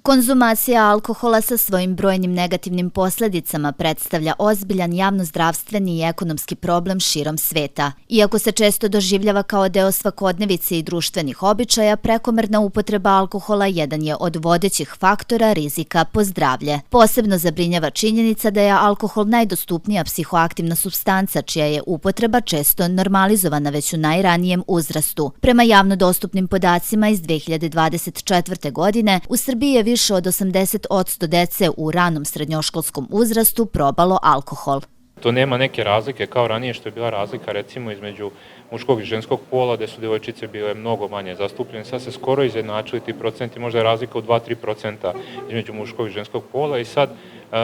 Konzumacija alkohola sa svojim brojnim negativnim posledicama predstavlja ozbiljan javnozdravstveni i ekonomski problem širom sveta. Iako se često doživljava kao deo svakodnevice i društvenih običaja, prekomerna upotreba alkohola jedan je od vodećih faktora rizika po zdravlje. Posebno zabrinjava činjenica da je alkohol najdostupnija psihoaktivna supstanca, čija je upotreba često normalizovana već u najranijem uzrastu. Prema javno dostupnim podacima iz 2024. godine, u Srbiji je više od 80% dece u ranom srednjoškolskom uzrastu probalo alkohol. To nema neke razlike kao ranije što je bila razlika recimo između muškog i ženskog pola, gde su devojčice bile mnogo manje zastupljene. Sad se skoro izjednačili ti procenti, možda je razlika u 2-3% između muškog i ženskog pola i sad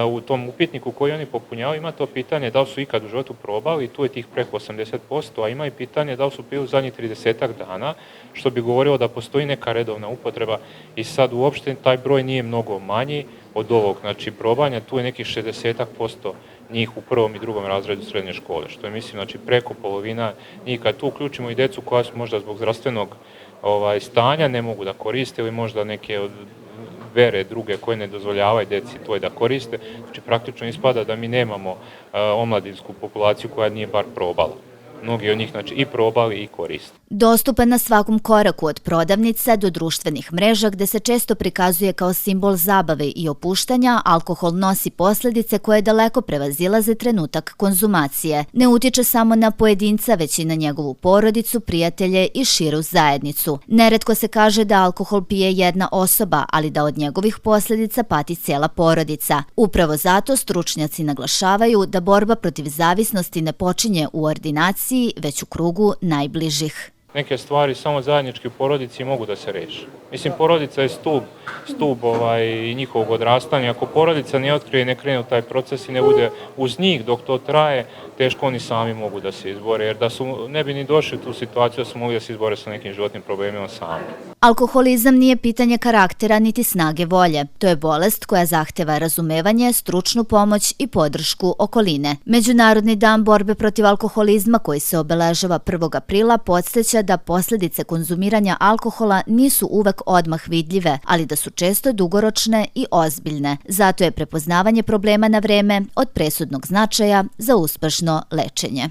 u tom upitniku koji oni popunjavaju ima to pitanje da li su ikad u životu probali i tu je tih preko 80%, a ima i pitanje da li su pili u zadnjih 30 dana, što bi govorilo da postoji neka redovna upotreba i sad uopšte taj broj nije mnogo manji od ovog, znači probanja, tu je nekih 60% njih u prvom i drugom razredu srednje škole, što je mislim znači preko polovina njih. Kad tu uključimo i decu koja su možda zbog zdravstvenog stanja ne mogu da koriste ili možda neke od vere druge koje ne dozvoljavaju deci to da koriste, znači praktično ispada da mi nemamo omladinsku populaciju koja nije bar probala. Mnogi od njih znači i probali i koriste. Dostupan na svakom koraku od prodavnica do društvenih mreža gde se često prikazuje kao simbol zabave i opuštanja, alkohol nosi posledice koje daleko prevazilaze trenutak konzumacije. Ne utiče samo na pojedinca, već i na njegovu porodicu, prijatelje i širu zajednicu. Neretko se kaže da alkohol pije jedna osoba, ali da od njegovih posljedica pati cijela porodica. Upravo zato stručnjaci naglašavaju da borba protiv zavisnosti ne počinje u ordinaciji, već u krugu najbližih. Neke stvari samo zajednički u porodici mogu da se reši. Mislim, porodica je stub i njihovog odrastanja. Ako porodica ne otkrije i ne krene u taj proces i ne bude uz njih dok to traje, teško oni sami mogu da se izbore, jer ne bi ni došli u tu situaciju da su mogli da se izbore sa nekim životnim problemima sami. Alkoholizam nije pitanje karaktera niti snage volje. To je bolest koja zahteva razumevanje, stručnu pomoć i podršku okoline. Međunarodni dan borbe protiv alkoholizma koji se obeležava 1. aprila podsjeća da posljedice konzumiranja alkohola nisu uvek odmah vidljive, ali da su često dugoročne i ozbiljne. Zato je prepoznavanje problema na vreme od presudnog značaja za uspešno lečenje.